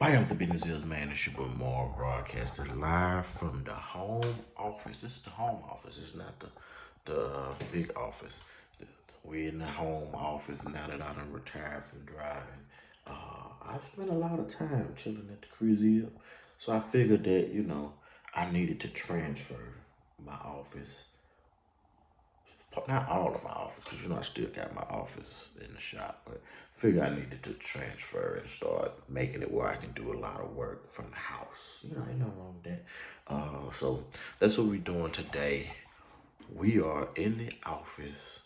Hi, up the business is, man. It's your boy Marv broadcasting live from the home office. This is the home office. It's not the big office. We're in the home office now that I'm retired from driving. I've spent a lot of time chilling at the cruise, so I figured that I needed to transfer my office, not all of my office, because I still got my office in the shop, but figure I needed to transfer and start making it where I can do a lot of work from the house. Ain't nothing wrong with that. So that's what we're doing today. We are in the office,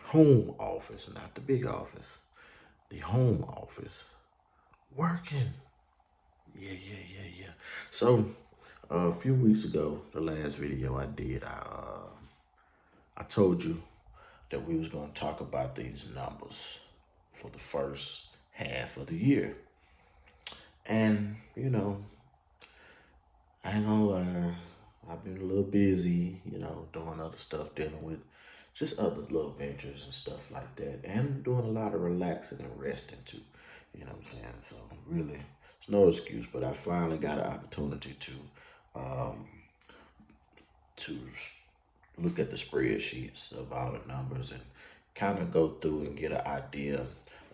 home office, not the big office, the home office, working. Yeah. So a few weeks ago, the last video I did, I told you that we was going to talk about these numbers for the first half of the year. And, I ain't gonna lie, I've been a little busy, doing other stuff, dealing with just other little ventures and stuff like that. And doing a lot of relaxing and resting too. You know what I'm saying? So really, it's no excuse, but I finally got an opportunity um, to look at the spreadsheets of all the numbers and kind of go through and get an idea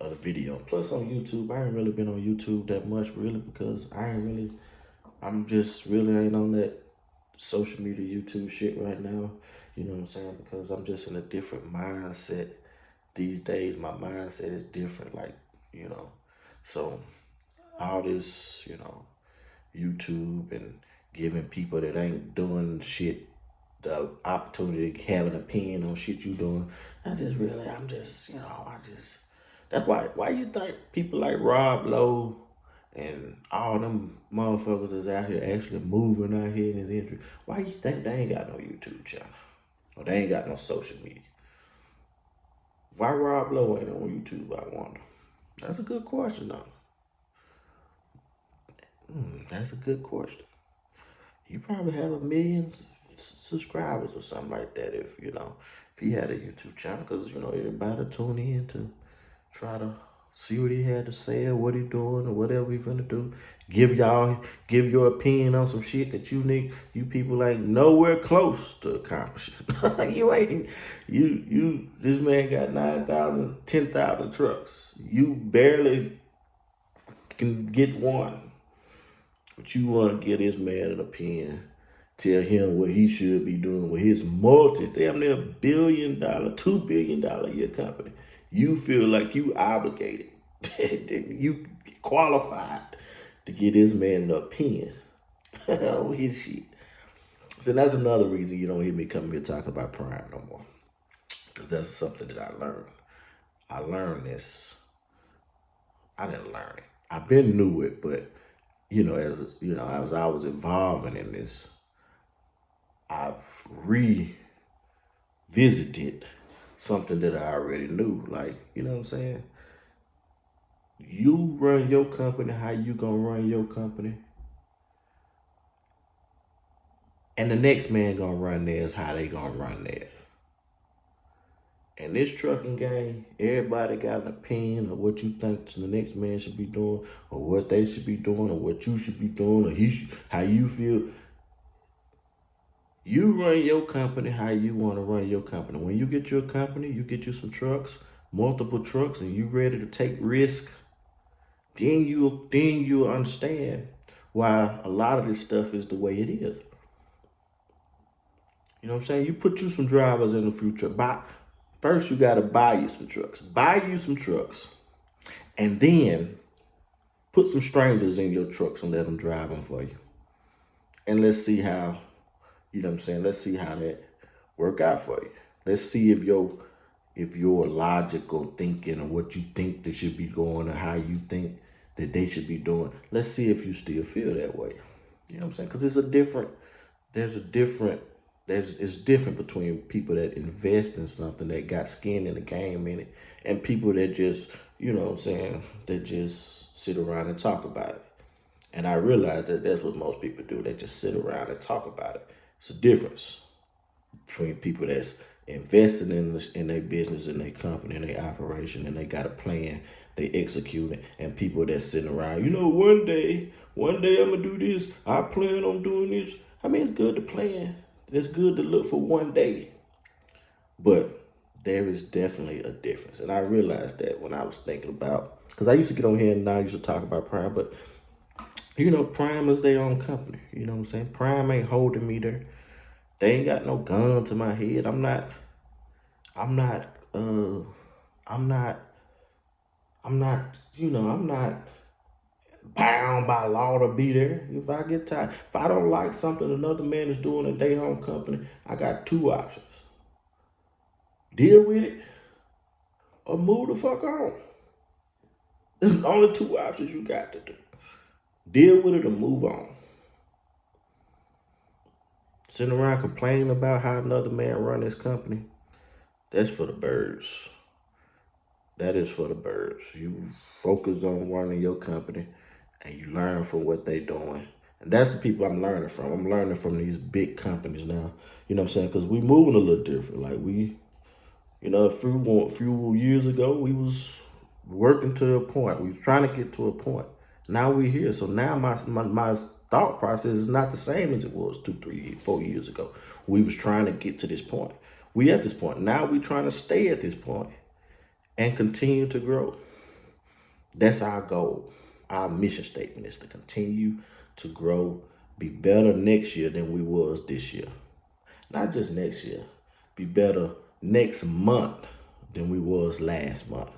of the video. Plus on YouTube, I ain't really been on YouTube that much really because I'm just really ain't on that social media YouTube shit right now. You know what I'm saying? Because I'm just in a different mindset these days. My mindset is different, you know. So all this, YouTube and giving people that ain't doing shit the opportunity to have an opinion on shit you doing. I'm just, that's why you think people like Rob Lowe and all them motherfuckers is out here actually moving out here in this industry. Why you think they ain't got no YouTube channel? Or they ain't got no social media? Why Rob Lowe ain't on YouTube, I wonder? That's a good question, though. That's a good question. He probably have a million subscribers or something like that if he had a YouTube channel, because everybody tune in to try to see what he had to say or what he doing or whatever he finna do. Give your opinion on some shit that you people ain't nowhere close to accomplishing. you ain't you this man got 9,000, 10,000 trucks. You barely can get one. But you want to give this man an opinion, tell him what he should be doing with his damn near $1 billion, $2 billion a year company. You feel like you obligated, you qualified to give this man an opinion on his shit. So that's another reason you don't hear me coming here talking about Prime no more, because that's something that I learned. I learned this. I didn't learn it. I've been knew it, but as I was evolving in this, I've revisited something that I already knew. Like, you know what I'm saying? You run your company how you gonna run your company, and the next man gonna run theirs how they gonna run theirs. And this trucking game, everybody got an opinion of what you think the next man should be doing, or what they should be doing, or what you should be doing, or how you feel. You run your company how you want to run your company. When you get your company, you get you some trucks, multiple trucks, and you ready to take risk. Then you understand why a lot of this stuff is the way it is. You know what I'm saying? You put you some drivers in the future. First you gotta buy you some trucks. Buy you some trucks, and then put some strangers in your trucks and let them drive them for you. And let's see how Let's see how that work out for you. Let's see if your logical thinking or what you think they should be going or how you think that they should be doing. Let's see if you still feel that way. You know what I'm saying? Because there's a different, it's different between people that invest in something that got skin in the game in it and people that just, what I'm saying, that just sit around and talk about it. And I realize that that's what most people do. They just sit around and talk about it. It's a difference between people that's investing in their business, in their company, in their operation, and they got a plan they execute it, and people that sitting around, one day I'm gonna do this. I plan on doing this. I mean, it's good to plan. It's good to look for one day, but there is definitely a difference, and I realized that when I was thinking about, because I used to get on here and I used to talk about Prime, but Prime is their own company. You know what I'm saying? Prime ain't holding me there. They ain't got no gun to my head. I'm not, uh, I'm not, I'm not bound by law to be there. If I get tired, if I don't like something another man is doing at their own company, I got two options. Deal with it or move the fuck on. There's only two options you got to do. Deal with it or move on. Sitting around complaining about how another man run his company, that's for the birds. That is for the birds. You focus on running your company and you learn from what they doing. And that's the people I'm learning from. I'm learning from these big companies now. You know what I'm saying? Because we moving a little different. Like a few years ago, we was working to a point. We was trying to get to a point. Now we're here. So now my thought process is not the same as it was 2, 3, 4 years ago. We was trying to get to this point. We at this point. Now we trying to stay at this point and continue to grow. That's our goal. Our mission statement is to continue to grow, be better next year than we was this year. Not just next year, be better next month than we was last month.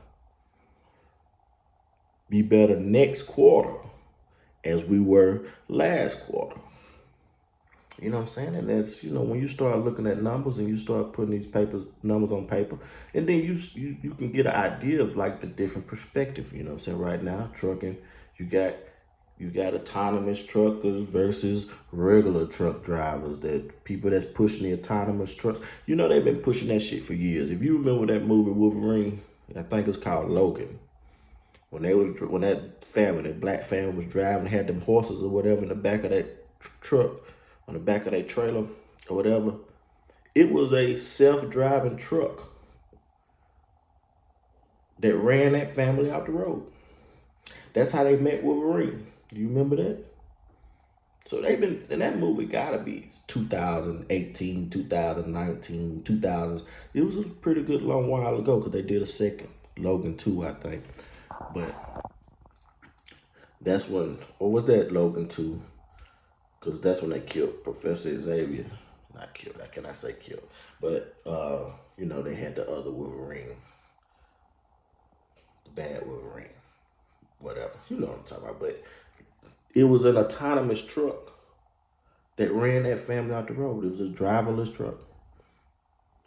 Be better next quarter as we were last quarter. You know what I'm saying? And that's, when you start looking at numbers and you start putting these numbers on paper, and then you can get an idea of like the different perspective. You know what I'm saying? Right now, trucking, you got autonomous truckers versus regular truck drivers, that people that's pushing the autonomous trucks. They've been pushing that shit for years. If you remember that movie Wolverine, I think it's called Logan. When that black family was driving, had them horses or whatever in the back of that truck, on the back of that trailer or whatever, it was a self-driving truck that ran that family out the road. That's how they met Wolverine. Do you remember that? So they've been, and that movie gotta be 2018, 2019, 2000s. It was a pretty good long while ago because they did a second Logan 2, I think. But that's when, or was that Logan 2? Because that's when they killed Professor Xavier. Not killed, I cannot say killed. But, they had the other Wolverine. The bad Wolverine. Whatever. You know what I'm talking about. But it was an autonomous truck that ran that family out the road. It was a driverless truck.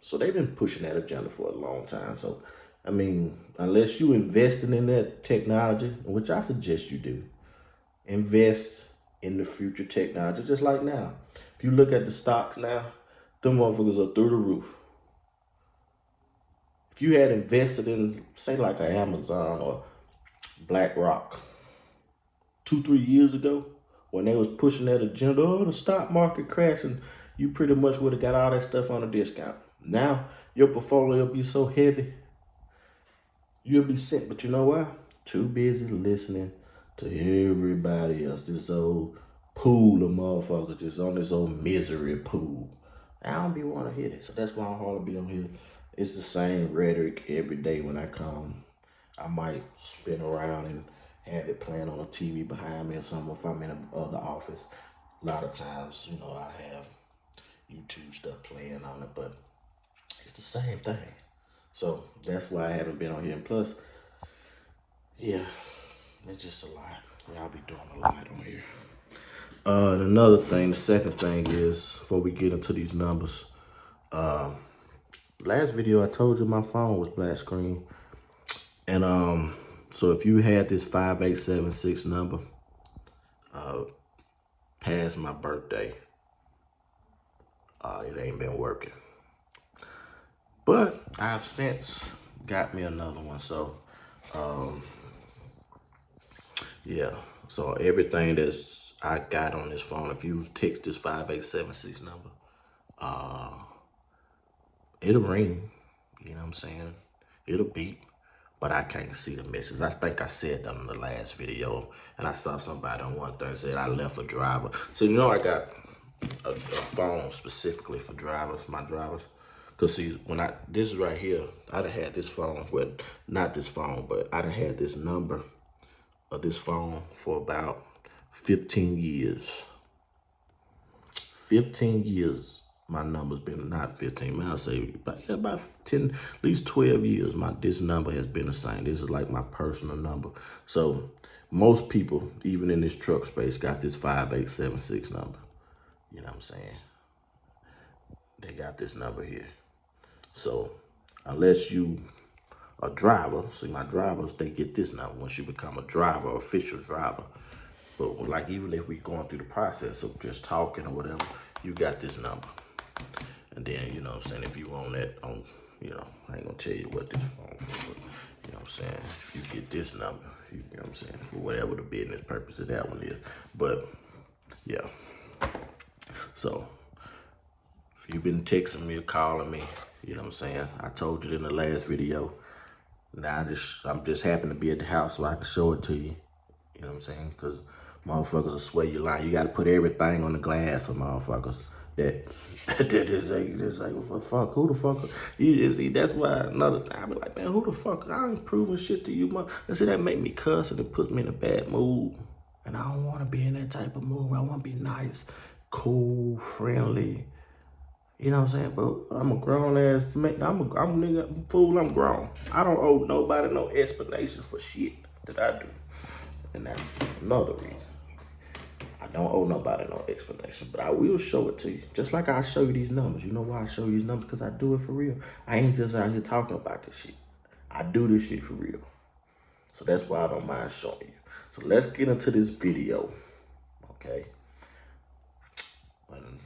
So they've been pushing that agenda for a long time. So, unless you investing in that technology, which I suggest you do, invest in the future technology, just like now. If you look at the stocks now, them motherfuckers are through the roof. If you had invested in, say, like an Amazon or BlackRock 2, 3 years ago, when they was pushing that agenda, the stock market crashing, you pretty much would have got all that stuff on a discount. Now, your portfolio will be so heavy, you'll be sick. But you know why? Too busy listening to everybody else. This old pool of motherfuckers just on this old misery pool. I don't be want to hear that. So that's why I hardly be on here. It's the same rhetoric every day when I come. I might spin around and have it playing on a TV behind me or something if I'm in another office. A lot of times, I have YouTube stuff playing on it, but it's the same thing. So that's why I haven't been on here. And plus, yeah, it's just a lot. Y'all be doing a lot on here. And another thing, the second thing is, before we get into these numbers, last video I told you my phone was black screen. And so if you had this 5876 number past my birthday, it ain't been working. But I've since got me another one. So yeah. So everything that's I got on this phone, if you text this 5876 number, it'll ring. You know what I'm saying? It'll beep. but I can't see the message. I think I said that in the last video, and I saw somebody on one thing said I left a driver. So you know I got a phone specifically for drivers, my drivers. Cause see, this is right here, I'd have had this phone, well, not this phone, but I'd have had this number of this phone for about 15 years. 15 years, my number's been, not 15, man, I'll say about 10, at least 12 years, this number has been the same. This is like my personal number. So most people, even in this truck space, got this 5876 number. You know what I'm saying? They got this number here. So unless you a driver, see my drivers, they get this number once you become a driver, official driver. But like even if we going through the process of just talking or whatever, you got this number. And then, you know what I'm saying, if you on that, you know, I ain't gonna tell you what this phone for, but you know what I'm saying, if you get this number, you know what I'm saying, for whatever the business purpose of that one is. But yeah. So if you've been texting me or calling me, you know what I'm saying, I told you in the last video. Now I'm just happy to be at the house so I can show it to you. You know what I'm saying? Because motherfuckers will swear you lying. You got to put everything on the glass for motherfuckers. That is like, well, fuck, who the fuck? That's why another time I be like, man, who the fuck? I ain't proving shit to you, mother. And see, that make me cuss and it puts me in a bad mood. And I don't want to be in that type of mood. I want to be nice, cool, friendly. You know what I'm saying? But I'm a grown ass man. I'm a nigga, I'm a fool, I'm grown. I don't owe nobody no explanation for shit that I do. And that's another reason. I don't owe nobody no explanation, but I will show it to you. Just like I show you these numbers. You know why I show you these numbers? Because I do it for real. I ain't just out here talking about this shit. I do this shit for real. So that's why I don't mind showing you. So let's get into this video. Okay? And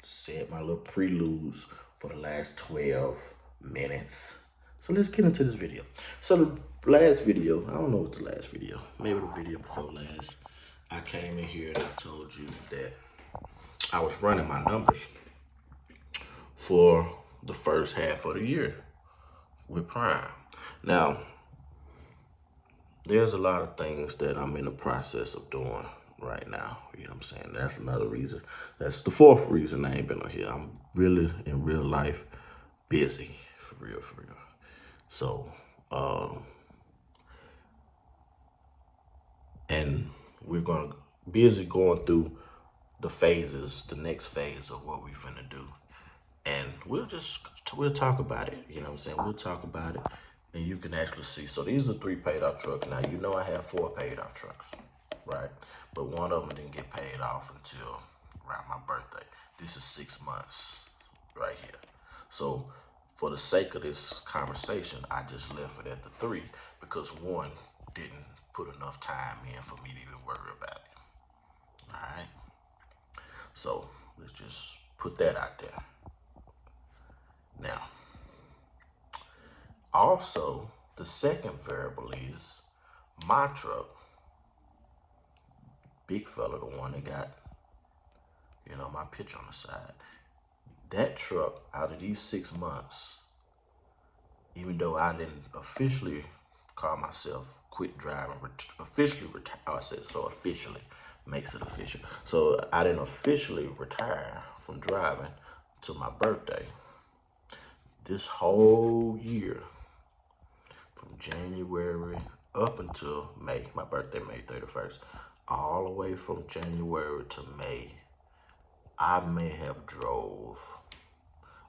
said my little preludes for the last 12 minutes. So let's get into this video. So the last video, I don't know what's the last video, maybe the video before last, I came in here and I told you that I was running my numbers for the first half of the year with Prime. Now, there's a lot of things that I'm in the process of doing right now. You know what I'm saying? That's another reason. That's the fourth reason I ain't been on here. I'm really, in real life, busy. For real, for real. So, and we're going to busy going through the phases, the next phase of what we finna do. And we'll talk about it. You know what I'm saying? We'll talk about it and you can actually see. So these are 3 paid off trucks. Now, you know I have 4 paid off trucks, right? But one of them didn't get paid off until around my birthday. This is 6 months right here. So for the sake of this conversation, I just left it at the 3 because one didn't put enough time in for me to even worry about it. All right? So let's just put that out there. Now, also, the second variable is my truck, big fella, the one that got, you know, my picture on the side. That truck, out of these 6 months, even though I didn't officially call myself quit driving, officially retire, so officially makes it official. So I didn't officially retire from driving to my birthday. This whole year, from January up until May, my birthday, May 31st, all the way from January to May, I may have drove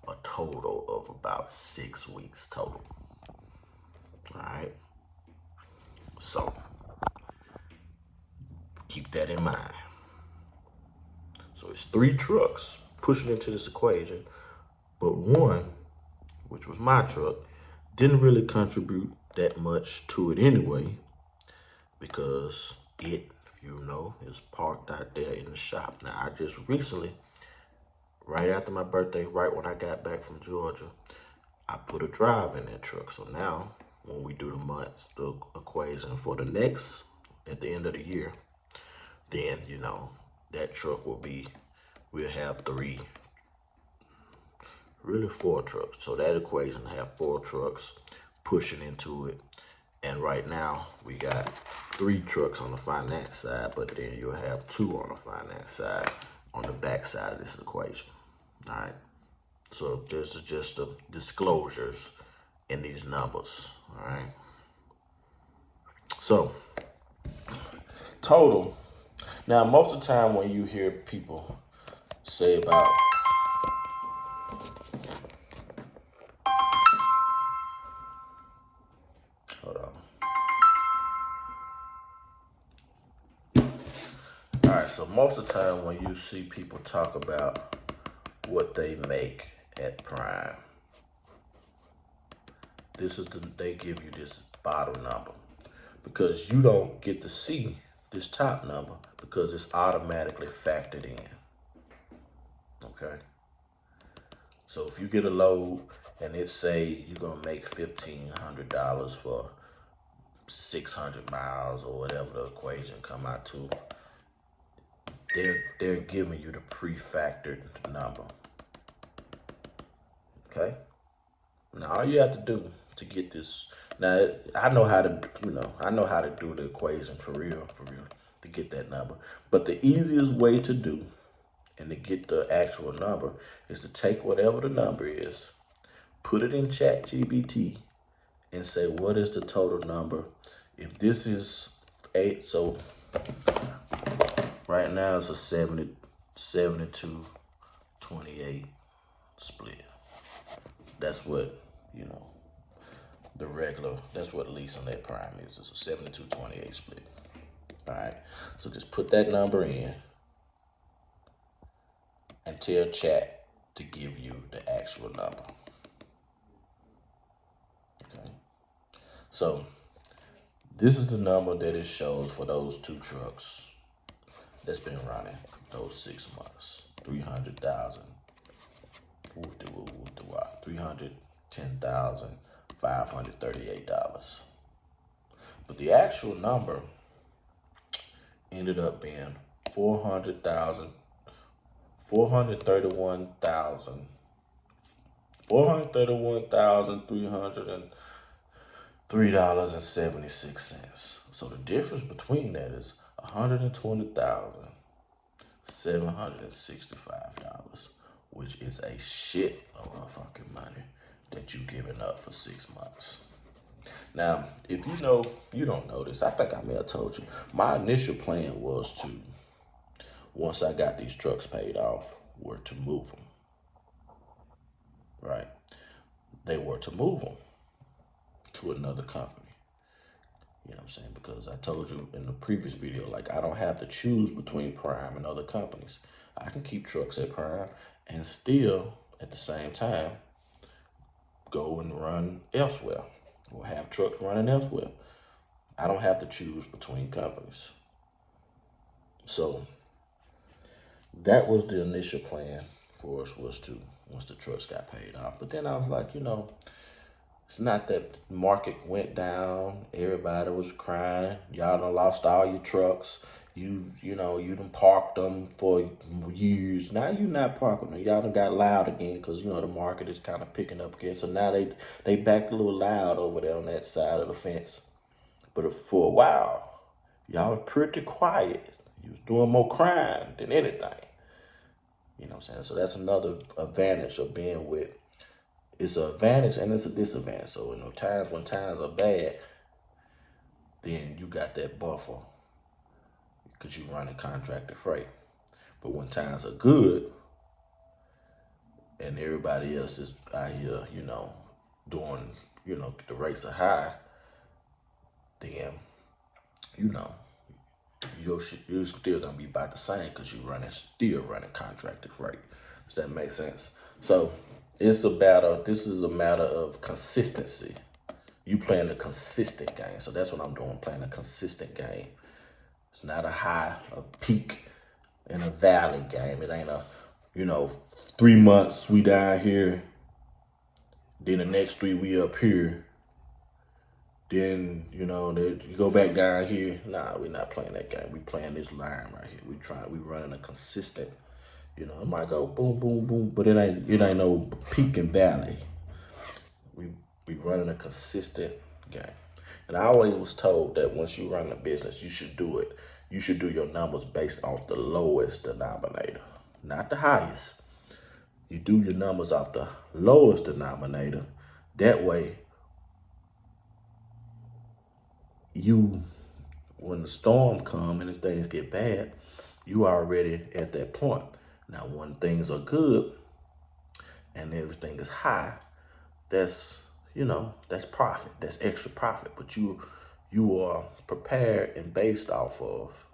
a total of about 6 weeks total. All right. So keep that in mind. So it's 3 trucks pushing into this equation, but one, which was my truck, didn't really contribute that much to it anyway, because it, you know, is parked out there in the shop. Now, I just recently, right after my birthday, right when I got back from Georgia, I put a drive in that truck. So now, when we do the months, the equation for the next, at the end of the year, then, you know, that truck will be, we'll have 3, really 4 trucks. So that equation have 4 trucks pushing into it. And right now we got 3 trucks on the finance side, but then you'll have 2 on the finance side on the back side of this equation. All right. So this is just the disclosures in these numbers. All right. So total. Now, most of the time when you hear people say about hold on. All right, so most of the time when you see people talk about what they make at Prime, they give you this bottom number because you don't get to see this top number because it's automatically factored in. Okay. So if you get a load and it say you're gonna make $1,500 for 600 miles or whatever the equation come out to, they're giving you the pre-factored number. Okay. Now all you have to do to get this. Now I know how to, I know how to do the equation for real, to get that number. But the easiest way to do and to get the actual number is to take whatever the number is, put it in ChatGPT, and say what is the total number. If this is 8, so right now it's a 72-28 split. That's what, the regular, that's what leasing that Prime is. It's a 72-28 split. All right. So just put that number in and tell chat to give you the actual number. Okay. So this is the number that it shows for those 2 trucks that's been running those 6 months. 300,000. $310,538. But the actual number ended up being $431,303.76. So the difference between that is $120,765, which is a shit load of fucking money that you giving up for 6 months. Now, if you don't know this, I think I may have told you, my initial plan was to, once I got these trucks paid off, were to move them. Right? They were to move them to another company. You know what I'm saying? Because I told you in the previous video, like I don't have to choose between Prime and other companies. I can keep trucks at Prime and still, at the same time, go and run elsewhere or have trucks running elsewhere. I don't have to choose between companies. So that was the initial plan for us, was to, once the trucks got paid off. But then I was like, it's not that the market went down. Everybody was crying. Y'all done lost all your trucks. You done parked them for years. Now you not parking them. Y'all done got loud again because, the market is kind of picking up again. So now they back a little loud over there on that side of the fence. But for a while, y'all were pretty quiet. You was doing more crime than anything. You know what I'm saying? So that's another advantage of being with. It's an advantage and it's a disadvantage. So when times are bad, then you got that buffer because you running contracted freight. But when times are good and everybody else is out here, doing, the rates are high, then, you're still gonna be about the same because you're still running contracted freight. Does that make sense? So this is a matter of consistency. You playing a consistent game. So that's what I'm doing, playing a consistent game. It's not a peak and a valley game. It ain't a, 3 months we down here, then the next 3 we up here. Then, you go back down here. Nah, we're not playing that game. We playing this line right here. We running a consistent, it might go boom, boom, boom, but it ain't no peak and valley. We running a consistent game. And I always was told that once you run a business, you should do it. You should do your numbers based off the lowest denominator, not the highest. You do your numbers off the lowest denominator. That way, when the storm come and if things get bad, you are already at that point. Now, when things are good and everything is high, that's that's profit. That's extra profit. But you are prepared and based off of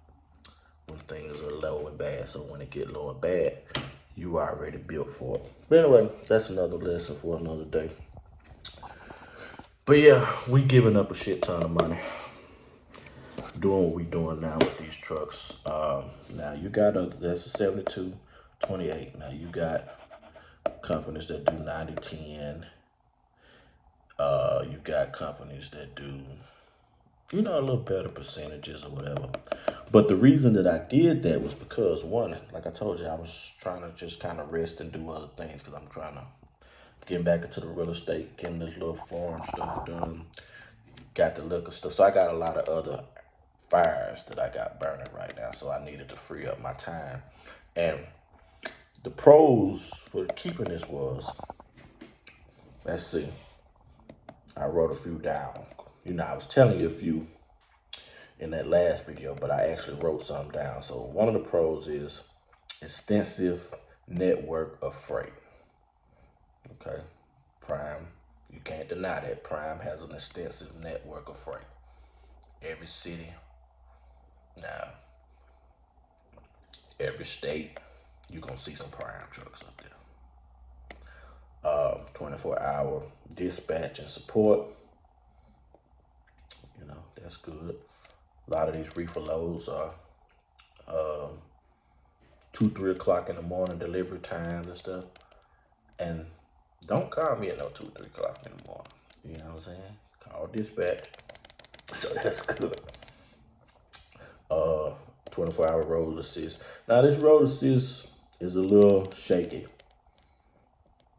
when things are low and bad. So when it get low and bad, you are already built for it. But anyway, that's another lesson for another day. But yeah, we giving up a shit ton of money doing what we doing now with these trucks. Now you got that's a 7228. Now you got companies that do 90-10. You got companies that do, a little better percentages or whatever. But the reason that I did that was because, one, like I told you, I was trying to just kind of rest and do other things because I'm trying to get back into the real estate, getting this little farm stuff done, got the liquor stuff. So I got a lot of other fires that I got burning right now. So I needed to free up my time. And the pros for keeping this was, let's see, I wrote a few down. I was telling you a few in that last video, but I actually wrote some down. So one of the pros is extensive network of freight. Okay, Prime, you can't deny that. Prime has an extensive network of freight. Every city, now, every state, you're going to see some Prime trucks up there. 24-hour dispatch and support. That's good. A lot of these reefer loads are 2-3 o'clock in the morning delivery times and stuff. And don't call me at no 2-3 o'clock in the morning. You know what I'm saying? Call dispatch. So that's good. 24-hour road assist. Now this road assist is a little shaky,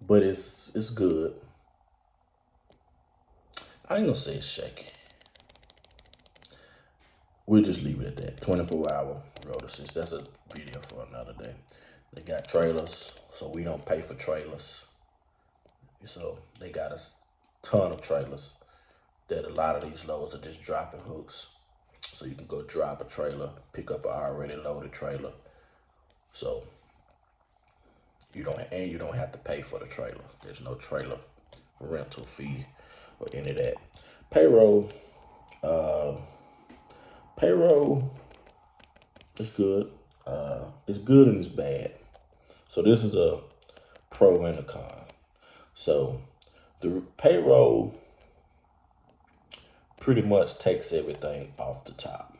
but it's good. I ain't gonna say it's shaky. We'll just leave it at that. 24-hour road assist. That's a video for another day. They got trailers, so we don't pay for trailers. So they got a ton of trailers that a lot of these loads are just dropping hooks. So you can go drop a trailer, pick up an already loaded trailer. So you don't have to pay for the trailer. There's no trailer rental fee or any of that. Payroll is good. It's good and it's bad. So this is a pro and a con. So the payroll pretty much takes everything off the top,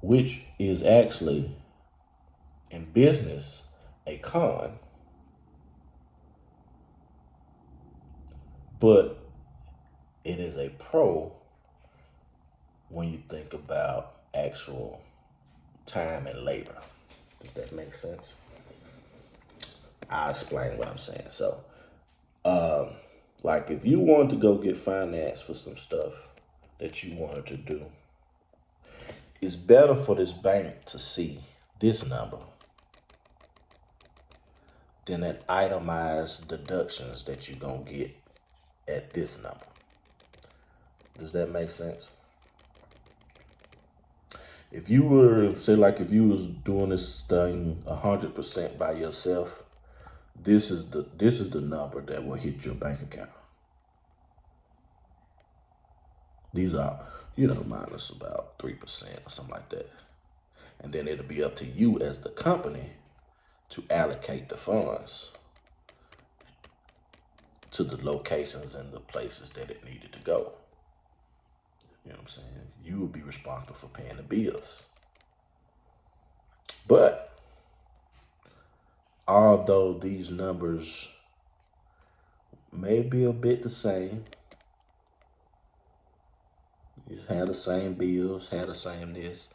which is actually in business a con, but it is a pro when you think about actual time and labor. If that makes sense. I'll explain what I'm saying. So, like if you wanted to go get finance for some stuff that you wanted to do, it's better for this bank to see this number than that itemized deductions that you're going to get at this number. Does that make sense? If you were, say like if you was doing this thing 100% by yourself, this is the number that will hit your bank account. These are, minus about 3% or something like that. And then it'll be up to you as the company to allocate the funds to the locations and the places that it needed to go. You know what I'm saying? You will be responsible for paying the bills. But although these numbers may be a bit the same, you have the same bills, have the same this,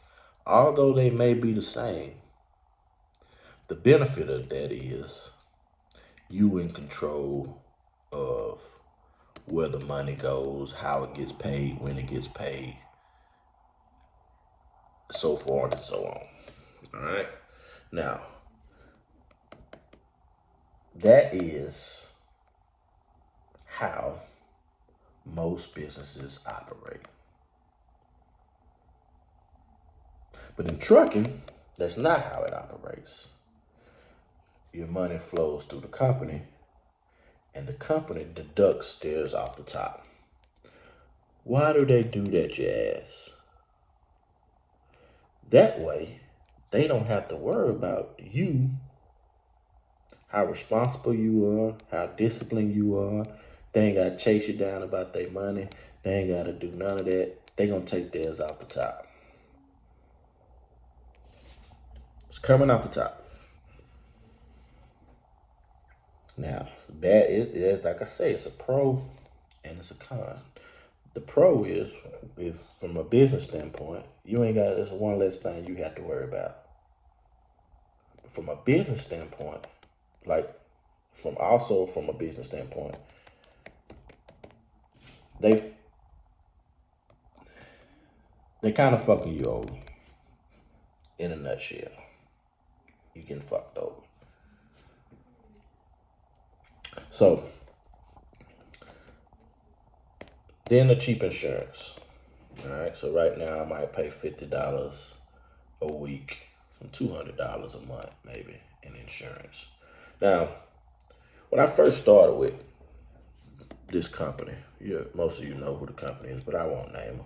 although they may be the same, the benefit of that is you in control of where the money goes, how it gets paid, when it gets paid, so forth and so on. All right. Now, that is how most businesses operate. But in trucking, that's not how it operates. Your money flows through the company, and the company deducts theirs off the top. Why do they do that, you ask? That way, they don't have to worry about you, how responsible you are, how disciplined you are. They ain't got to chase you down about their money. They ain't got to do none of that. They going to take theirs off the top. It's coming off the top. Now, that is like I say, it's a pro and it's a con. The pro is from a business standpoint, you ain't got, it's one less thing you have to worry about. From a business standpoint, like from a business standpoint, they kind of fucking you over. In a nutshell, you getting fucked over. So then the cheap insurance. All right, so right now I might pay $50 a week, $200 a month maybe in insurance. Now, when I first started with this company, most of you know who the company is, but I won't name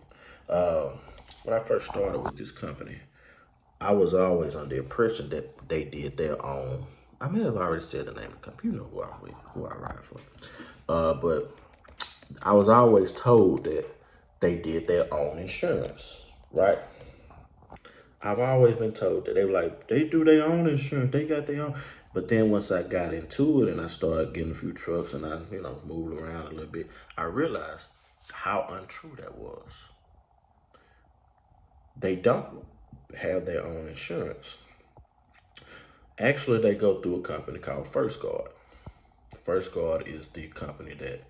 them. When I first started with this company, I was always under the impression that they did their own. I may have already said the name of the company. You know who I ride for. But I was always told that they did their own insurance, right? I've always been told that they were like, they do their own insurance, they got their own. But then once I got into it and I started getting a few trucks and I, moved around a little bit, I realized how untrue that was. They don't have their own insurance. Actually, they go through a company called First Guard. First Guard is the company that,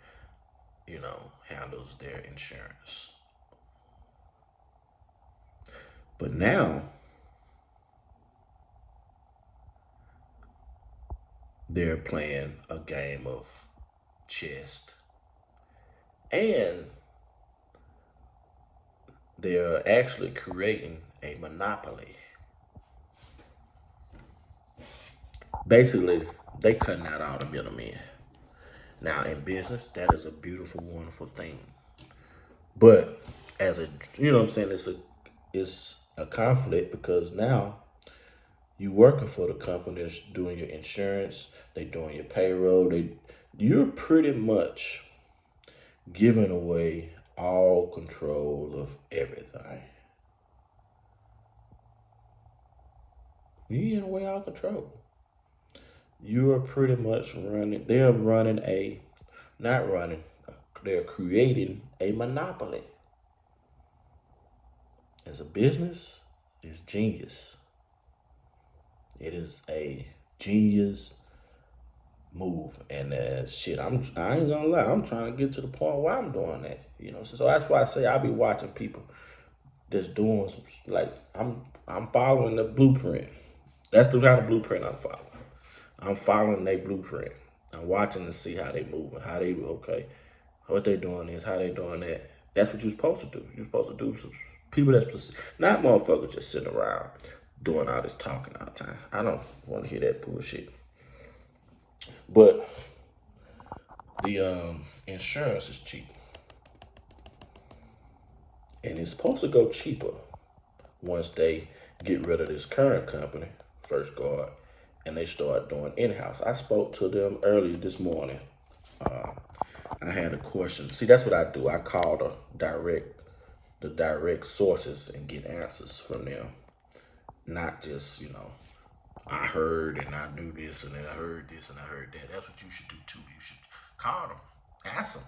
handles their insurance. But now, they're playing a game of chess. And they're actually creating a monopoly. Basically, they cutting out all the middlemen. Now, in business, that is a beautiful, wonderful thing. But as a, it's a conflict because now you working for the company that's doing your insurance, they doing your payroll, you're pretty much giving away all control of everything. You're giving away all control. You are pretty much they're creating a monopoly. As a business, it's genius. It is a genius move. And I ain't gonna lie, I'm trying to get to the point where I'm doing that. So that's why I say I be watching people that's doing like I'm following the blueprint. That's the kind of blueprint I'm following. I'm following their blueprint. I'm watching to see how they moving, how they what they doing is, how they doing that. That's what you're supposed to do. You're supposed to do some people that's not motherfuckers just sitting around doing all this talking all the time. I don't want to hear that bullshit. But the insurance is cheap, and it's supposed to go cheaper once they get rid of this current company, First Guard, and they start doing in-house. I spoke to them earlier this morning. I had a question. See, that's what I do. I call the direct sources and get answers from them. Not just, I heard and I knew this and then I heard this and I heard that. That's what you should do too. You should call them, ask them.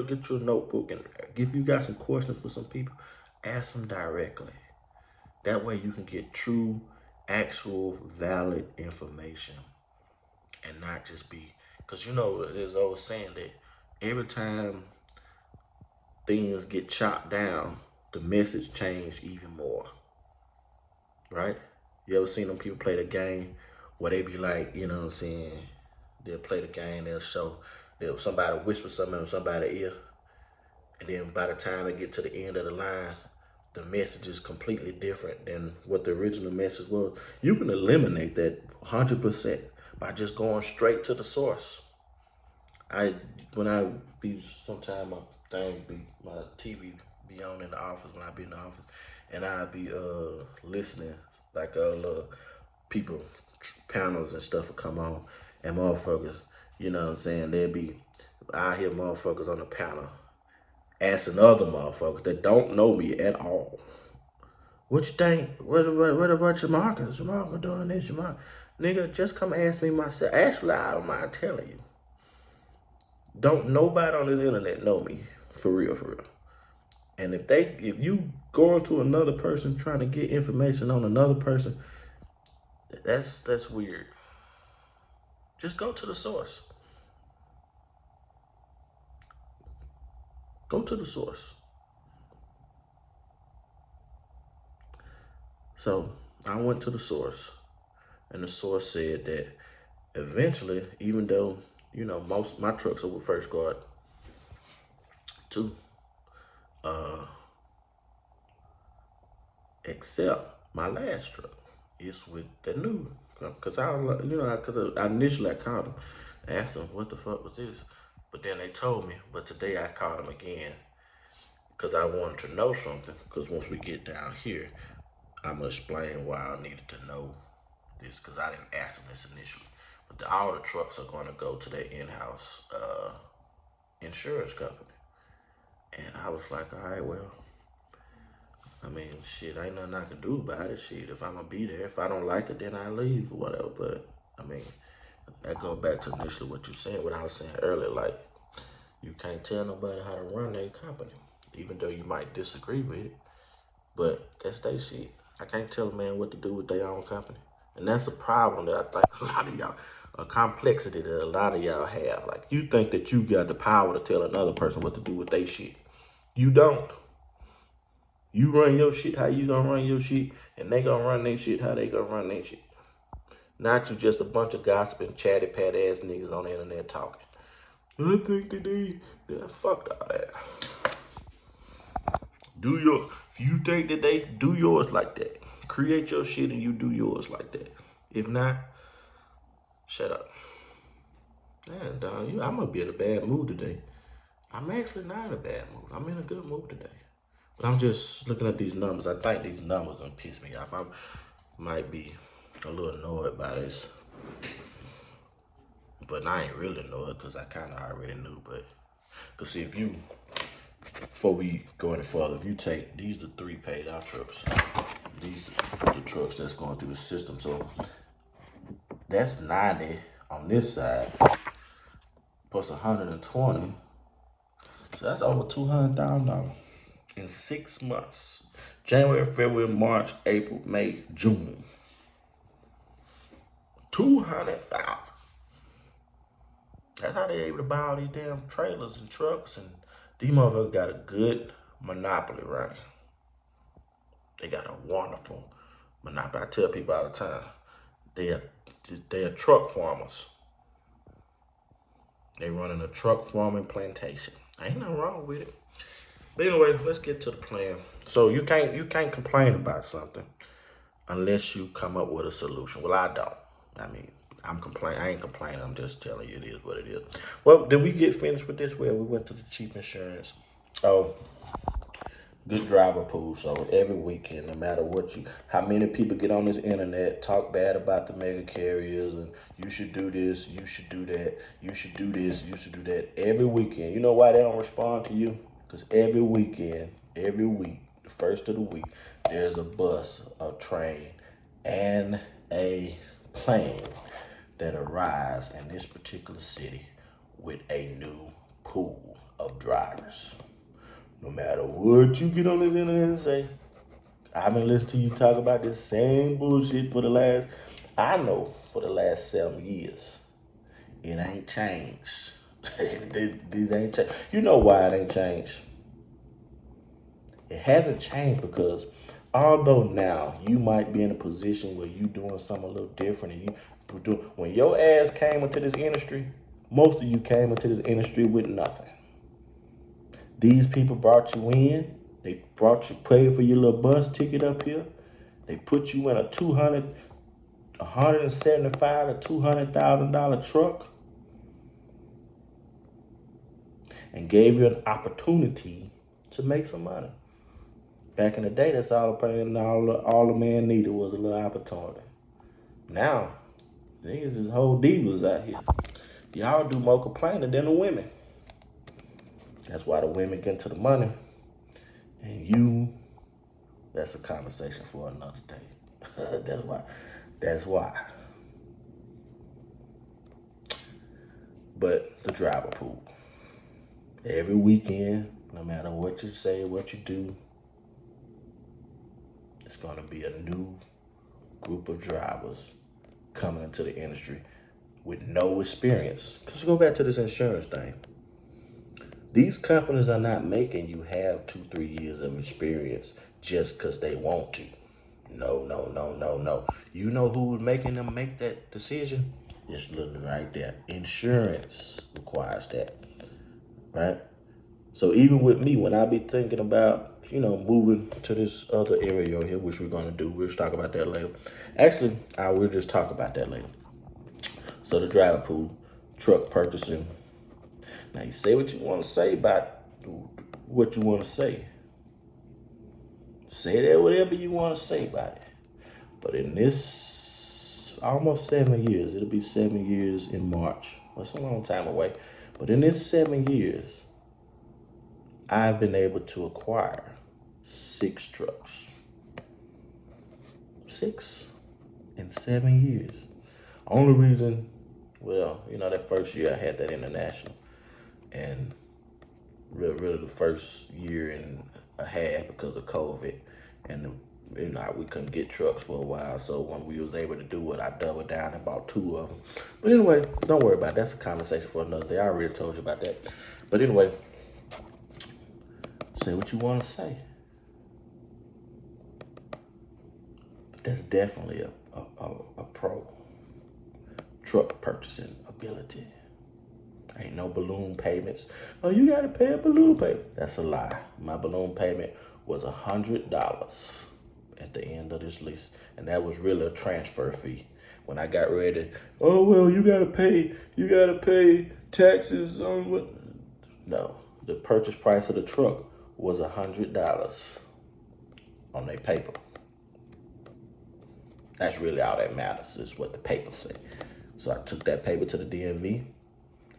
Get your notebook and if you got some questions for some people, ask them directly. That way you can get true, actual, valid information and not just be, because there's always saying that every time things get chopped down, the message change even more, right? You ever seen them people play the game where they be like, you know what I'm saying? They'll play the game, they'll somebody whisper something in somebody's ear, and then by the time they get to the end of the line, the message is completely different than what the original message was. You can eliminate that 100% by just going straight to the source. I when I be sometime my TV be on in the office when I be in the office, and I be listening like little people panels and stuff will come on, and motherfuckers, you know what I'm saying, I hear motherfuckers on the panel asking other motherfuckers that don't know me at all, what you think? What about Jamarcus? Jamarcus doing this, Jamarcus. Nigga, just come ask me myself. Actually, I don't mind telling you. Don't nobody on this internet know me. For real, for real. And if you going to another person trying to get information on another person, that's weird. Just go to the source. Go to the source. So I went to the source, and the source said that eventually, even though most my trucks are with First Guard too, uh, except my last truck is with the new. Cause I initially I called them, asked them what the fuck was this, but then they told me. But today I called them again because I wanted to know something. Because once we get down here, I'm gonna explain why I needed to know this because I didn't ask them this initially. But all the trucks are gonna go to their in-house insurance company, and I was like, all right, well. I mean, shit, ain't nothing I can do about it. Shit, if I'm gonna be there, if I don't like it, then I leave or whatever. But I mean, that go back to initially what you said, what I was saying earlier. Like, you can't tell nobody how to run their company, even though you might disagree with it. But that's their shit. I can't tell a man what to do with their own company, and that's a problem that I think a lot of y'all, a complexity that a lot of y'all have. Like, you think that you got the power to tell another person what to do with their shit. You don't. You run your shit how you gonna run your shit, and they gonna run their shit how they gonna run their shit. Not you just a bunch of gossiping, chatty pat ass niggas on the internet talking. I think that fuck all that. If you think that they do yours like that, create your shit and you do yours like that. If not, shut up. Man, dog, I'm gonna be in a bad mood today. I'm actually not in a bad mood. I'm in a good mood today. But I'm just looking at these numbers. I think these numbers gonna piss me off. I might be a little annoyed by this. But I ain't really annoyed because I kind of already knew. But, because see, before we go any further, if you take, these are 3 paid off trucks. These are the trucks that's going through the system. So, that's 90 on this side, plus 120. So, that's over $200,000 in 6 months. January, February, March, April, May, June. 200,000. That's how they able to buy all these damn trailers and trucks, and these motherfuckers got a good monopoly, right? They got a wonderful monopoly. I tell people all the time, they're truck farmers. They running a truck farming plantation. Ain't nothing wrong with it. But anyway, let's get to the plan. So you can't complain about something unless you come up with a solution. Well, I don't. I mean, I ain't complaining. I'm just telling you it is what it is. Well, did we get finished with this? Well, we went to the cheap insurance. Oh, good driver pool. So every weekend, no matter how many people get on this internet, talk bad about the mega carriers, and you should do this, you should do that, you should do this, you should do that. Every weekend, you know why they don't respond to you? Because every weekend, every week, the first of the week, there's a bus, a train, and a plane that arrives in this particular city with a new pool of drivers. No matter what you get on this internet and say, I've been listening to you talk about this same bullshit for the last 7 years. It ain't changed. These ain't changed. You know why it ain't changed? It hasn't changed because although now you might be in a position where you doing something a little different and when your ass came into this industry, most of you came into this industry with nothing. These people brought you in, they brought you, paid for your little bus ticket up here, they put you in a $175,000 to $200,000 truck and gave you an opportunity to make some money. Back in the day, that's all the man needed was a little opportunity. Now, niggas is whole divas out here. Y'all do more complaining than the women. That's why the women get to the money. And that's a conversation for another day. That's why. But the driver pool. Every weekend, no matter what you say, what you do, it's gonna be a new group of drivers coming into the industry with no experience. Because go back to this insurance thing. These companies are not making you have 2-3 years of experience just because they want to. No. You know who's making them make that decision? It's looking right there. Insurance requires that, right? So even with me, when I be thinking about, moving to this other area here, which we're gonna do, we'll talk about that later. Actually, I will just talk about that later. So the driver pool, truck purchasing. Now you say what you want to say about what you want to say. Say that whatever you want to say about it. But in this almost 7 years, it'll be 7 years in March. That's a long time away. But in this 7 years, I've been able to acquire 6 trucks. 6 in 7 years. Only reason, that first year I had that international. And really the first year and a half because of COVID. And we couldn't get trucks for a while. So when we was able to do it, I doubled down and bought 2 of them. But anyway, don't worry about it. That's a conversation for another day. I already told you about that. But anyway, say what you want to say. But that's definitely a pro truck purchasing ability. Ain't no balloon payments. Oh, you gotta pay a balloon payment. That's a lie. My balloon payment was $100 at the end of this lease. And that was really a transfer fee. When I got ready, oh well, you gotta pay taxes on what? No. The purchase price of the truck was $100 on their paper. That's really all that matters, is what the paper say. So I took that paper to the DMV.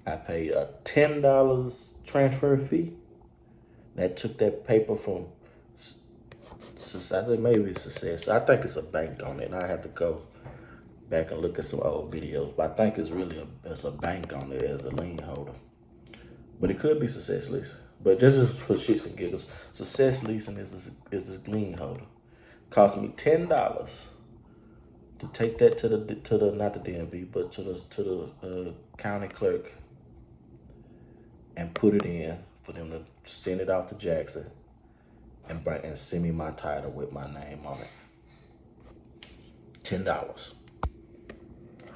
I paid a $10 transfer fee. That took that paper from, I think maybe it's Success. I think it's a bank on it. And I have to go back and look at some old videos. But I think it's really it's a bank on it as a lien holder. But it could be Success Leasing. But just for shits and giggles, Success Leasing is the lien holder. Cost me $10 to take that to the not the DMV, but to the county clerk and put it in for them to send it off to Jackson and send me my title with my name on it. $10.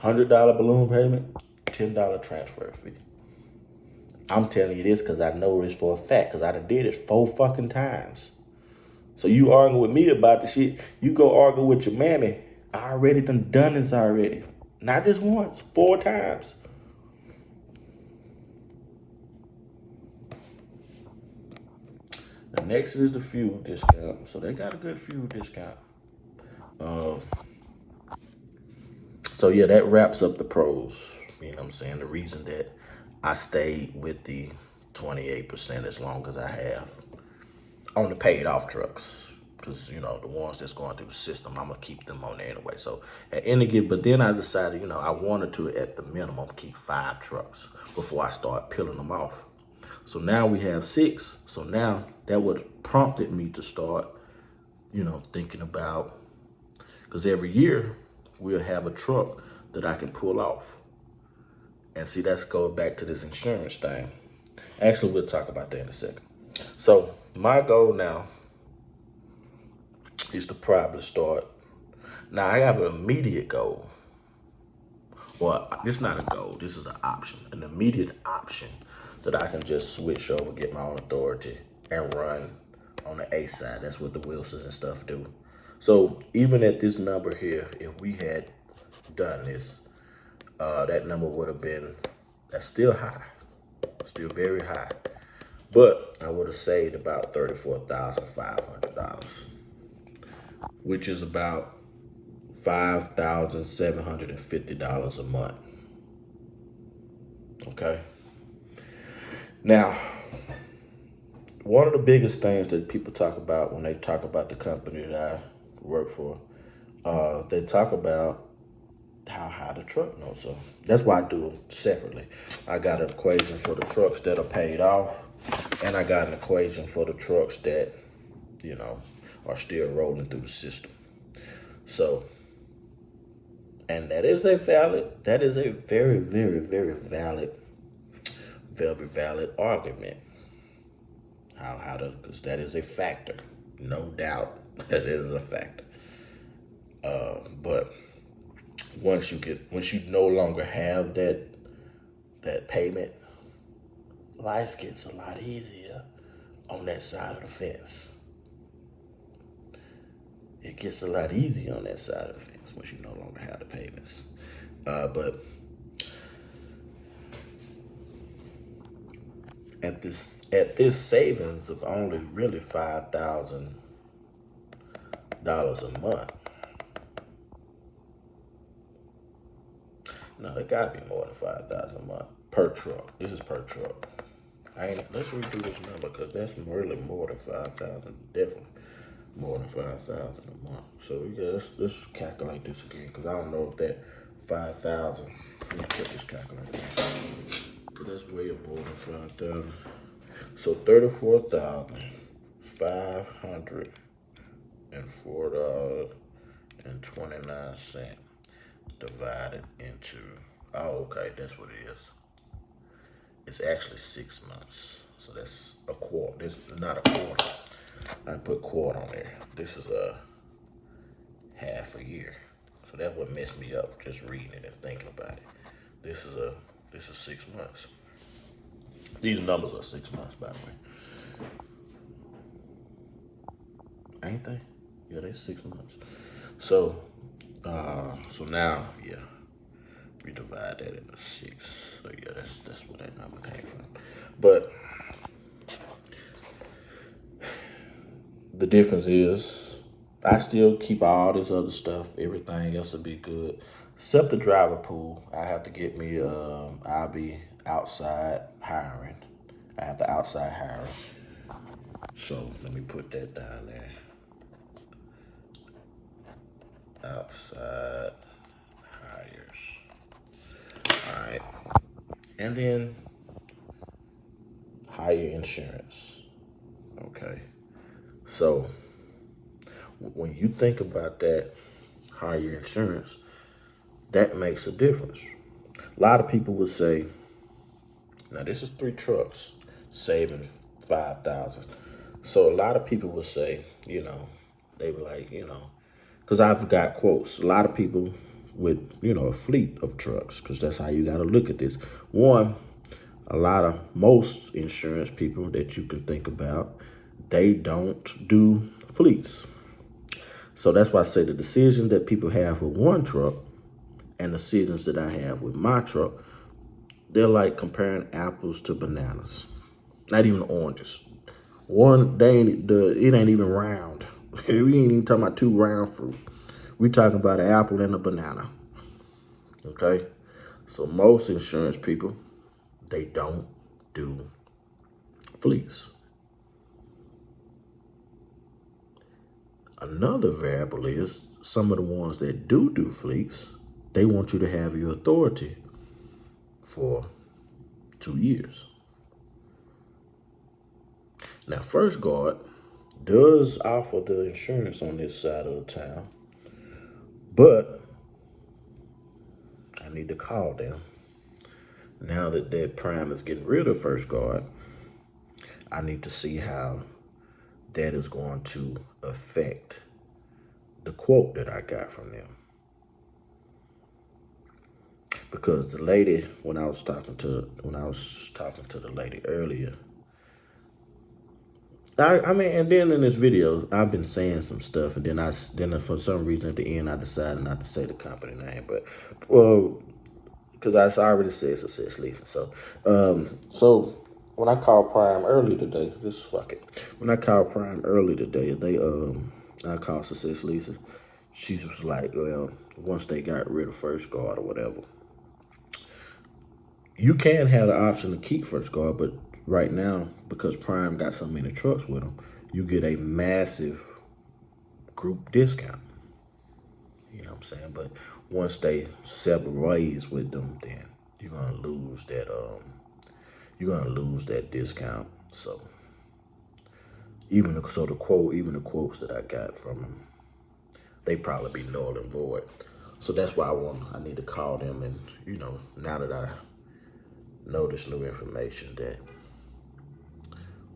$100 balloon payment, $10 transfer fee. I'm telling you this because I know this for a fact because I done did it 4 fucking times. So you arguing with me about the shit, you go argue with your mammy. I already done this already. Not just once, 4 times. The next is the fuel discount. So they got a good fuel discount. So yeah, that wraps up the pros. You know what I'm saying? The reason that I stayed with the 28% as long as I have on the paid off trucks. Because, the ones that's going through the system, I'm going to keep them on there anyway. So at any given, but then I decided, I wanted to, at the minimum, keep 5 trucks before I start peeling them off. So now we have 6. So now that would prompted me to start, thinking about, because every year we'll have a truck that I can pull off. And see, that's going back to this insurance thing. Actually, we'll talk about that in a second. So my goal now is to probably start. Now I have an immediate goal. Well, this is not a goal. This is an option, an immediate option that I can just switch over, get my own authority, and run on the A side. That's what the Wilsons and stuff do. So even at this number here, if we had done this, that number would have been, that's still high, still very high. But I would have saved about $34,500, which is about $5,750 a month. Okay. Now, one of the biggest things that people talk about when they talk about the company that I work for, they talk about how high the truck notes. So that's why I do them separately. I got an equation for the trucks that are paid off, and I got an equation for the trucks that, you know, are still rolling through the system. So, and that is a very, very, very valid argument. How to, because that is a factor, no doubt. That is a factor. But once you no longer have that payment, life gets a lot easier on that side of the fence. It gets a lot easier on that side of the fence once you no longer have the payments. But at this savings of only really $5,000 a month. No, it gotta be more than 5,000 a month per truck. This is per truck. Let's redo this number because that's really more than 5,000. Definitely more than 5,000 a month. So let's calculate this again because I don't know if that 5,000. Let me put this calculator. So that's way more than 5,000. So $34,504.29 divided into, oh, okay, that's what it is. It's actually 6 months. So that's a quarter. This is not a quarter. I put quarter on there. This is a half a year. So that's what messed me up just reading it and thinking about it. This is 6 months. These numbers are 6 months, by the way. Ain't they? Yeah, they 6 months. So now, yeah, we divide that into 6. So yeah, that's where that number came from. But the difference is I still keep all this other stuff. Everything else will be good. Except the driver pool. I have to get me, I'll be outside hiring. I have to outside hire. So let me put that down there. Outside hires. All right. And then hire insurance. Okay. So when you think about that, hire insurance, that makes a difference. A lot of people would say, now this is 3 trucks saving 5,000. So a lot of people would say, they were like, because I've got quotes. A lot of people with, a fleet of trucks, because that's how you got to look at this. One, most insurance people that you can think about, they don't do fleets. So that's why I say the decision that people have with one truck and the decisions that I have with my truck, they're like comparing apples to bananas. Not even oranges. One, it ain't even round. We ain't even talking about 2 round fruit. We talking about an apple and a banana. Okay? So most insurance people, they don't do fleets. Another variable is some of the ones that do fleets, they want you to have your authority for 2 years. Now, First Guard does offer the insurance on this side of the town, but I need to call them Now that Prime is getting rid of First Guard, I need to see how that is going to affect the quote that I got from them. Because the lady, when I was talking to the lady earlier, I mean, and then in this video, I've been saying some stuff, and then for some reason at the end, I decided not to say the company name, but well, because I already said Success Leasing. So when I called Prime early today, just fuck it. When I called Prime early today, I called Success Leasing. She was like, well, once they got rid of First Guard or whatever, you can have the option to keep First Guard, but right now, because Prime got so many trucks with them, you get a massive group discount. You know what I'm saying? But once they separate ways with them, then you're gonna lose that discount. So even the quotes that I got from them, they probably be null and void. So that's why I need to call them, and now that I know this new information, that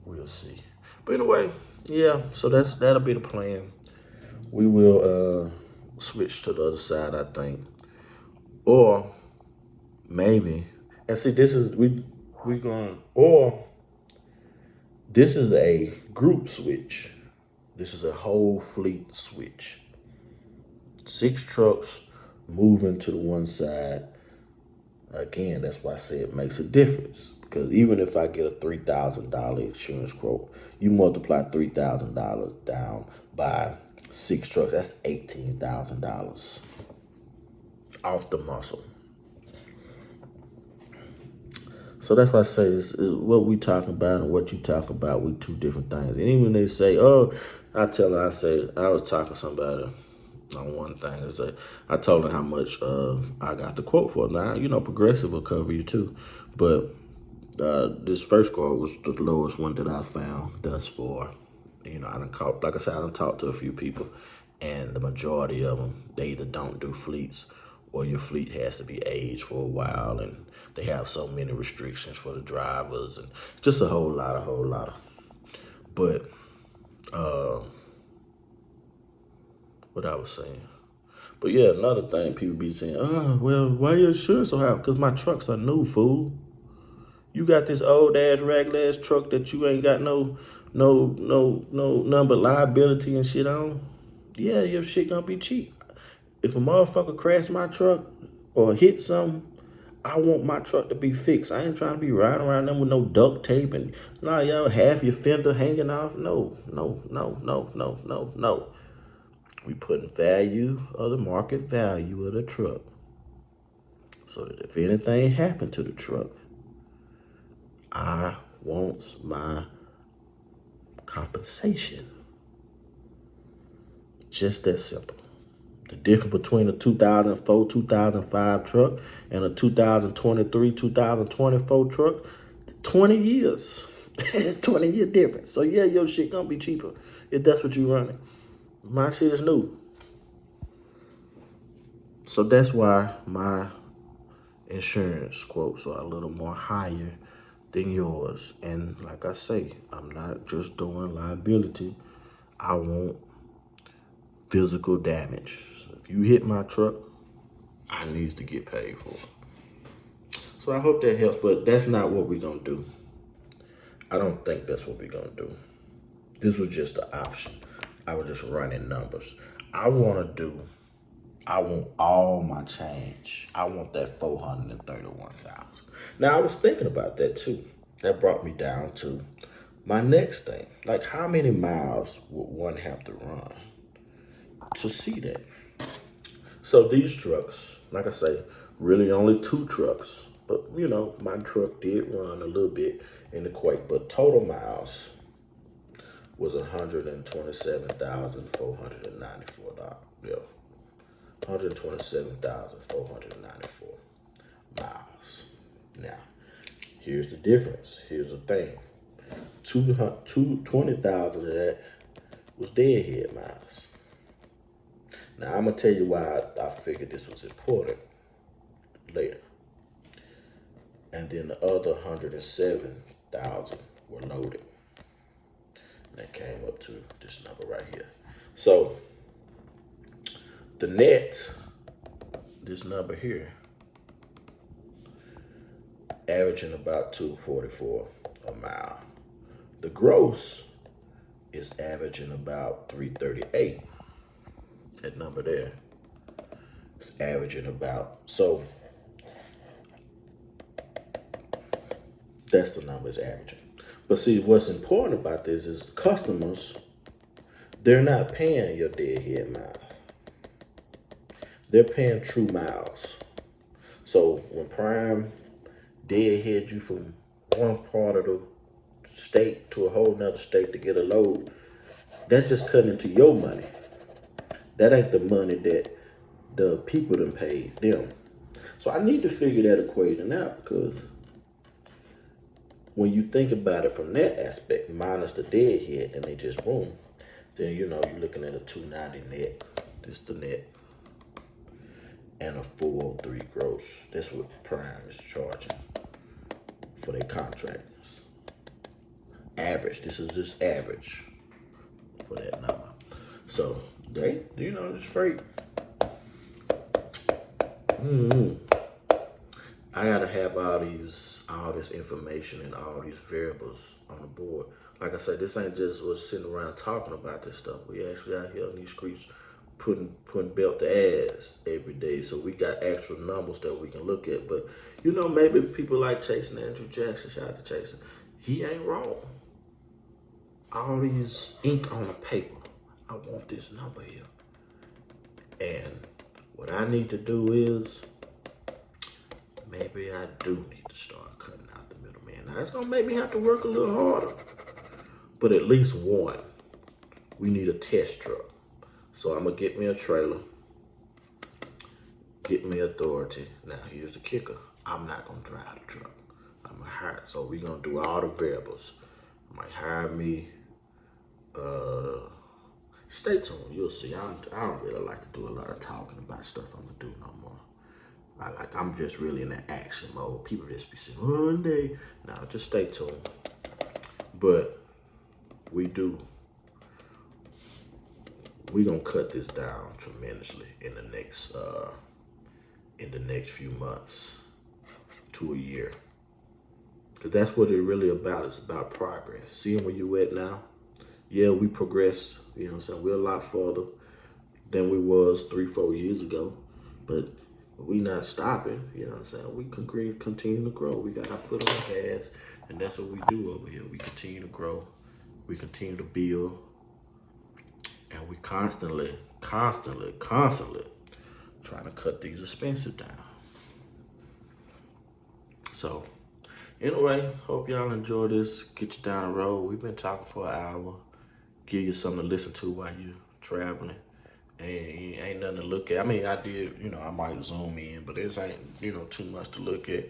we'll see. But anyway, yeah, so that'll be the plan. We will switch to the other side, I think. Or maybe, and see, this is we going, or this is a group switch. This is a whole fleet switch. 6 trucks moving to the one side. Again, that's why I say it makes a difference. Because even if I get a $3,000 insurance quote, you multiply $3,000 down by 6 trucks, that's $18,000 off the muscle. So that's why I say is what we talking about and what you talking about with 2 different things. And even when they say, oh, I was talking to somebody on one thing. I told her how much I got the quote for. Now, Progressive will cover you too. But this First Guard was the lowest one that I found thus far. Like I said, I done talked to a few people, and the majority of them, they either don't do fleets, or your fleet has to be aged for a while, and they have so many restrictions for the drivers, and just a whole lot of. But what I was saying. But yeah, another thing people be saying, oh, well, why your insurance so high? Because my trucks are new, fool. You got this old ass ragged ass truck that you ain't got no none but liability and shit on. Yeah, your shit gonna be cheap. If a motherfucker crash my truck or hit something, I want my truck to be fixed. I ain't trying to be riding around them with no duct tape and half your fender hanging off. No. We putting value of the market value of the truck. So that if anything happened to the truck, I want my compensation. Just that simple. The difference between a 2004, 2005 truck and a 2023, 2024 truck, 20 years. It's 20-year difference. So yeah, your shit gonna be cheaper if that's what you running. My shit is new. So that's why my insurance quotes are a little more higher than yours. And like I say, I'm not just doing liability. I want physical damage. So if you hit my truck, I need to get paid for it. So I hope that helps, but that's not what we're gonna do. I don't think that's what we're gonna do. This was just an option. I was just running numbers. I want all my change. I want that 431,000. Now I was thinking about that too. That brought me down to my next thing. Like, how many miles would one have to run to see that? So these trucks, like I say, really only 2 trucks. But my truck did run a little bit in the quake, but total miles was 127,494. Yeah. 127,494 miles. Now, here's the difference. Here's the thing. 20,000 of that was deadhead miles. Now, I'm going to tell you why I figured this was important later. and then the other 107,000 were loaded. And that came up to this number right here. So the net, this number here, averaging about 244 a mile. The gross is averaging about 338. That number there is averaging about, so that's the number it's averaging. But see, what's important about this is customers, they're not paying your deadhead miles. They're paying true miles. So when Prime deadhead you from one part of the state to a whole nother state to get a load, that's just cutting into your money. That ain't the money that the people done paid them. So I need to figure that equation out, because when you think about it from that aspect, minus the deadhead and they just boom, then you know you're looking at a 290 net. This the net. And a 403 gross. That's what Prime is charging for their contractors. Average. This is just average for that number. So they, you know, it's freight. I gotta have all this information and all these variables on the board. Like I said, this ain't just us sitting around talking about this stuff. We actually out here on these streets putting belt to ass every day. So we got actual numbers that we can look at. But you know, maybe people like chasing Andrew Jackson, shout out to Chasing, he ain't wrong. All these ink on the paper. I want this number here. And what I need to do is, maybe I do need to start cutting out the middleman. Now, it's gonna make me have to work a little harder. But at least one, we need a test truck. So I'm gonna get me a trailer, get me authority. Now, here's the kicker. I'm not gonna drive the truck. I'm gonna hire. So we're gonna do all the variables. I might hire me, stay tuned, you'll see. I don't really like to do a lot of talking about stuff I'm gonna do no more. I'm just really in the action mode. People just be saying, one day. Now, just stay tuned. But we gonna cut this down tremendously in the next few months to a year. Because that's what it's really about. It's about progress. Seeing where you at now. Yeah, we progressed, you know what I'm saying? We're a lot further than we was 3-4 years ago. But we not stopping, you know what I'm saying? We continue to grow. We got our foot on the gas, and that's what we do over here. We continue to grow. We continue to build. And we constantly trying to cut these expenses down. So, anyway, hope y'all enjoy this. Get you down the road. We've been talking for an hour. Give you something to listen to while you're traveling. Ain't nothing to look at. I mean, I did, you know, I might zoom in, but it ain't, you know, too much to look at.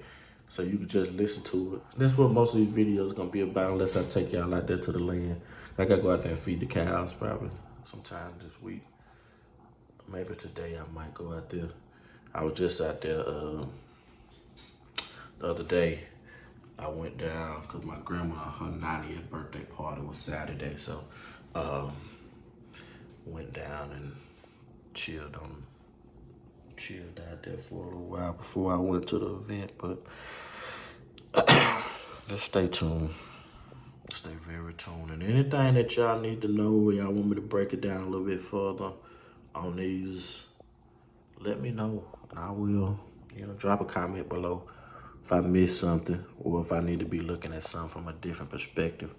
So you can just listen to it. That's what most of these videos gonna be about, unless I take y'all out there to the land. I gotta go out there and feed the cows probably sometime this week. Maybe today I might go out there. I was just out there the other day. I went down because my grandma, her 90th birthday party was Saturday. So went down and chilled out there for a little while before I went to the event. But just stay tuned. Stay very tuned. And anything that y'all need to know, y'all want me to break it down a little bit further on these, let me know. And I will, you know, drop a comment below if I missed something, or if I need to be looking at something from a different perspective.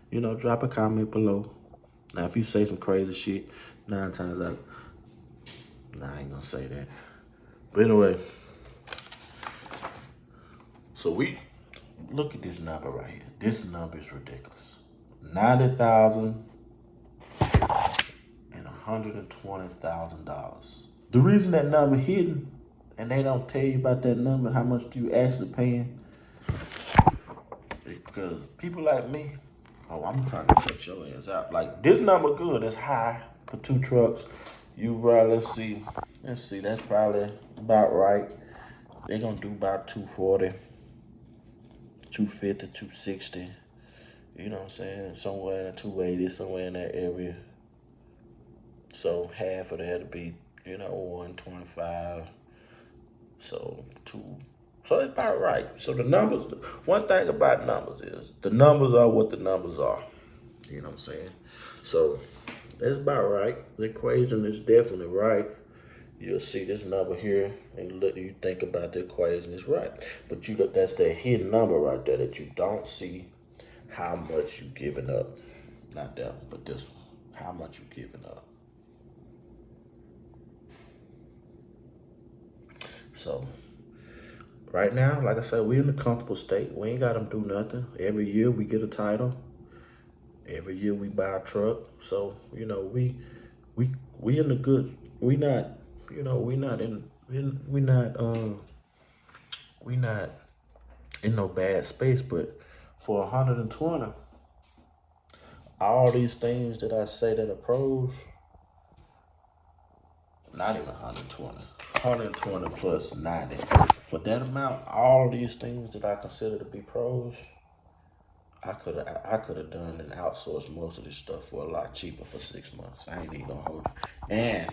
You know, drop a comment below. Now, if you say some crazy shit, 9 times out, I ain't gonna say that. But anyway, so we look at this number right here. This number is ridiculous. 90,000 and $120,000. The reason that number hidden, and they don't tell you about that number, how much you actually paying, is because people like me, oh, I'm trying to cut your ass out. Like, this number good, it's high for 2 trucks. You probably, let's see, that's probably about right. They're gonna do about 240. 250, 260. You know what I'm saying? Somewhere in the 280, somewhere in that area. So half of that would be, 125. So two. So it's about right. So the numbers, one thing about numbers is the numbers are what the numbers are. You know what I'm saying? So that's about right. The equation is definitely right. You'll see this number here, and you think about the equation is right. But that's that hidden number right there that you don't see how much you giving up. Not that one, but this one. How much you giving up. So right now, like I said, we in a comfortable state. We ain't got them do nothing. Every year we get a title. Every year we buy a truck. So we we in the good. We not we not we not in no bad space. But for 120, all these things that I say that are pros, not even 120, 120 plus 90. For that amount, all these things that I consider to be pros, I could have done and outsourced most of this stuff for a lot cheaper for 6 months. I ain't even gonna hold you. And